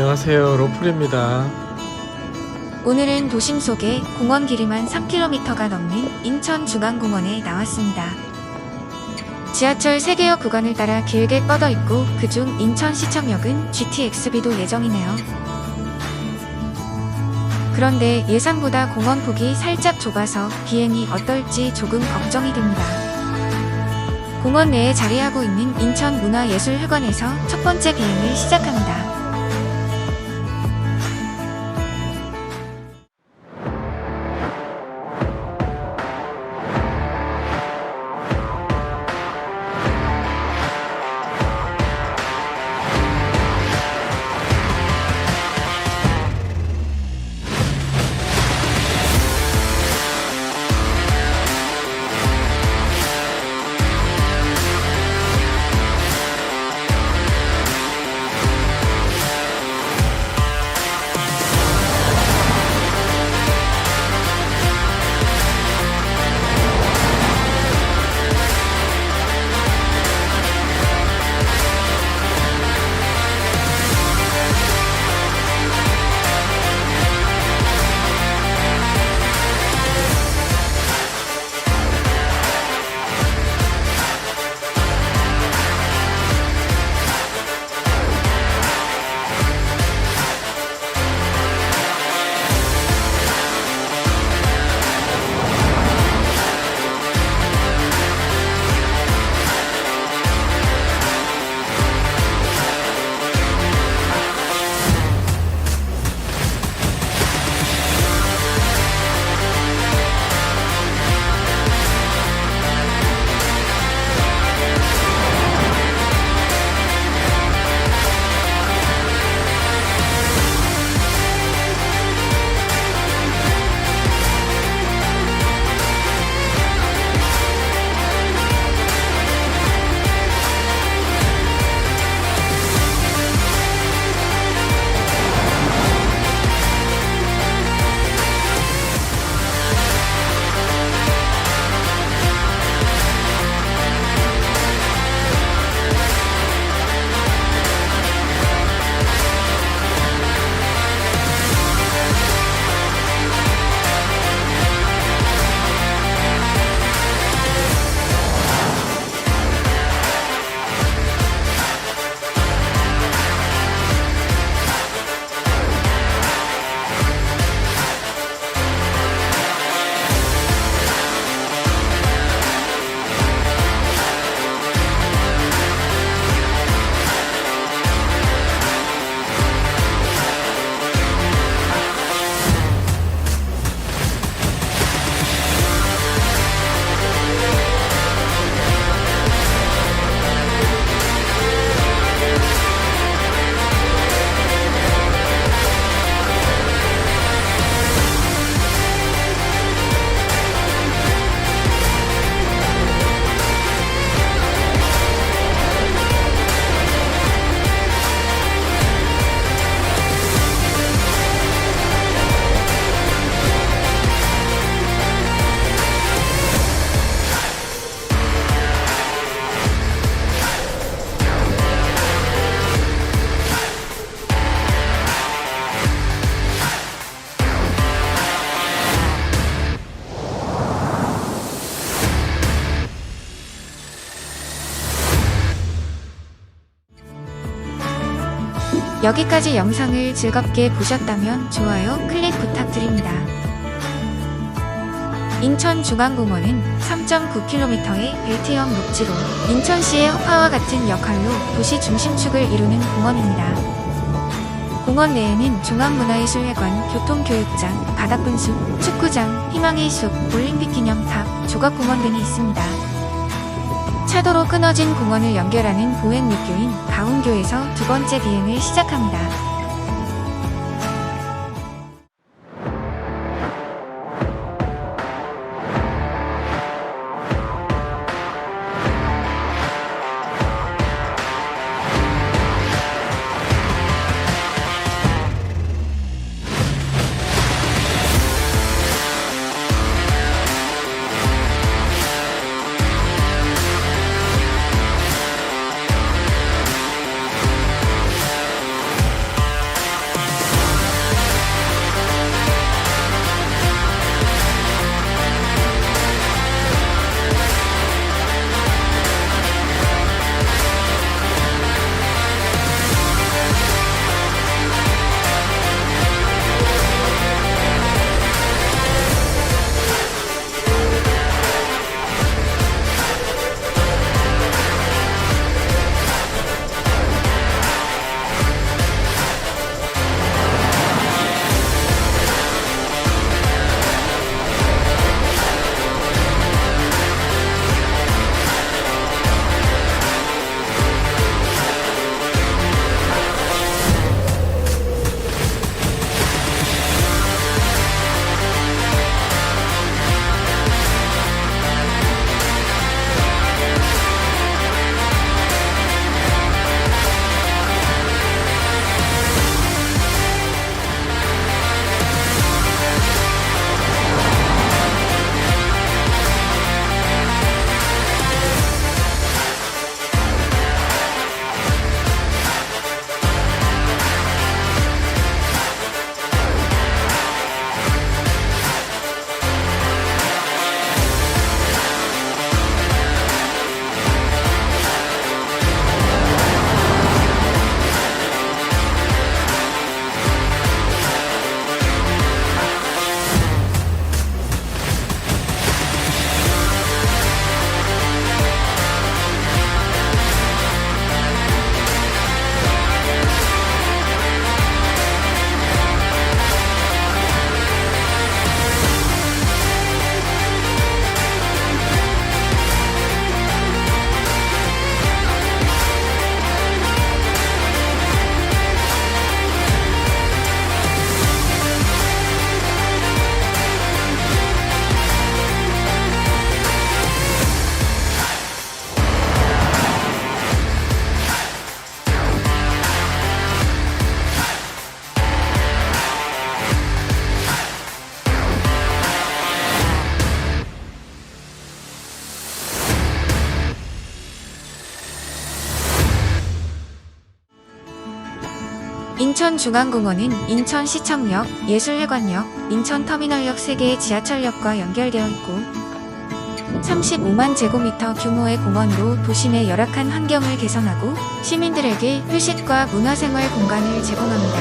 안녕하세요. 로플입니다. 오늘은 도심 속의 공원 길이만 3km가 넘는 인천중앙공원에 나왔습니다. 지하철 3개역 구간을 따라 길게 뻗어 있고 그중 인천시청역은 GTXB도 예정이네요. 그런데 예상보다 공원 폭이 살짝 좁아서 비행이 어떨지 조금 걱정이 됩니다. 공원 내에 자리하고 있는 인천문화예술회관에서 첫 번째 비행을 시작합니다. 여기까지 영상을 즐겁게 보셨다면 좋아요, 클릭 부탁드립니다. 인천중앙공원은 3.9km의 벨트형 녹지로 인천시의 허파와 같은 역할로 도시 중심축을 이루는 공원입니다. 공원 내에는 중앙문화예술회관, 교통교육장, 바닥분수, 축구장, 희망의 숲, 올림픽 기념탑, 조각공원 등이 있습니다. 차도로 끊어진 공원을 연결하는 보행로교인 가운교에서 두 번째 비행을 시작합니다. 인천중앙공원은 인천시청역, 예술회관역, 인천터미널역 3개의 지하철역과 연결되어 있고 35만 제곱미터 규모의 공원으로 도심의 열악한 환경을 개선하고 시민들에게 휴식과 문화생활 공간을 제공합니다.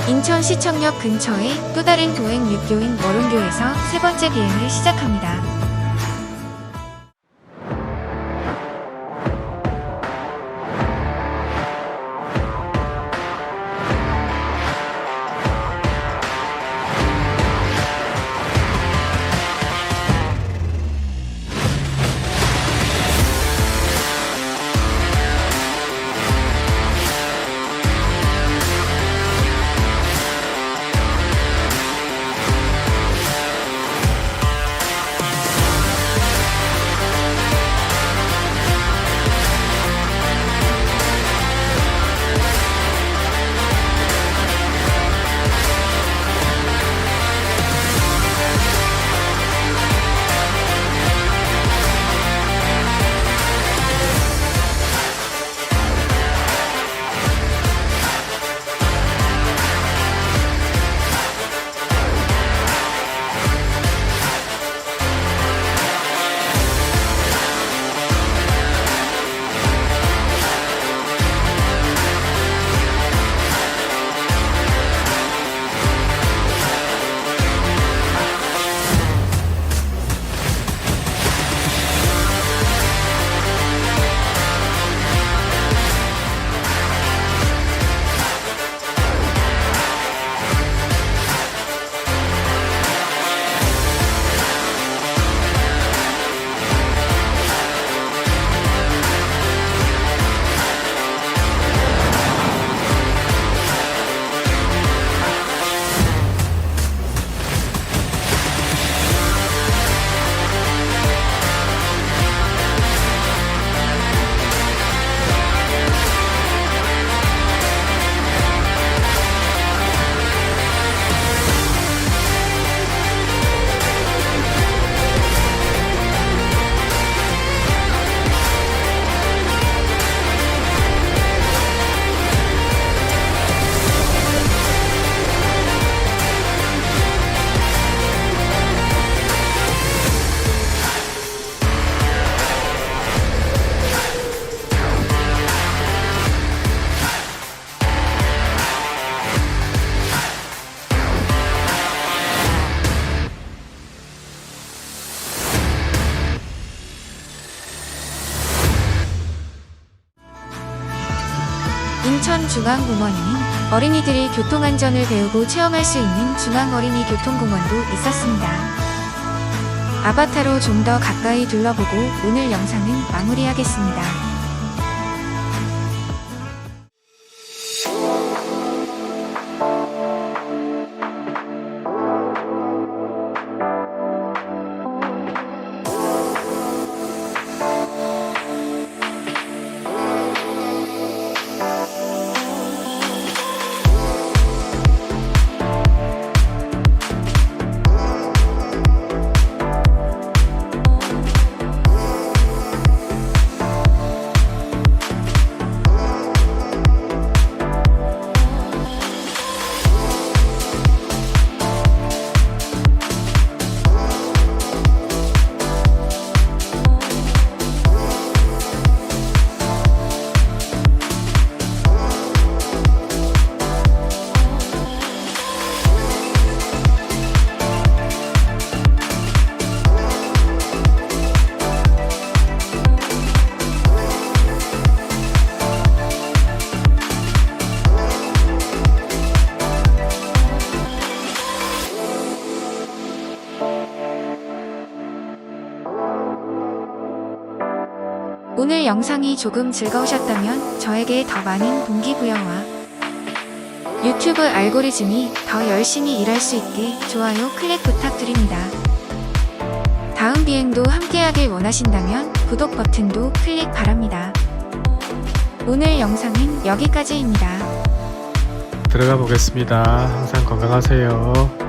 인천시청역 근처의 또 다른 도행 육교인 월운교에서 3번째 비행을 시작합니다. 인천중앙공원에는 어린이들이 교통안전을 배우고 체험할 수 있는 중앙어린이교통공원도 있었습니다. 아바타로 좀 더 가까이 둘러보고 오늘 영상은 마무리하겠습니다. 오늘 영상이 조금 즐거우셨다면 저에게 더 많은 동기부여와 유튜브 알고리즘이 더 열심히 일할 수 있게 좋아요 클릭 부탁드립니다. 다음 비행도 함께하길 원하신다면 구독 버튼도 클릭 바랍니다. 오늘 영상은 여기까지입니다. 들어가 보겠습니다. 항상 건강하세요.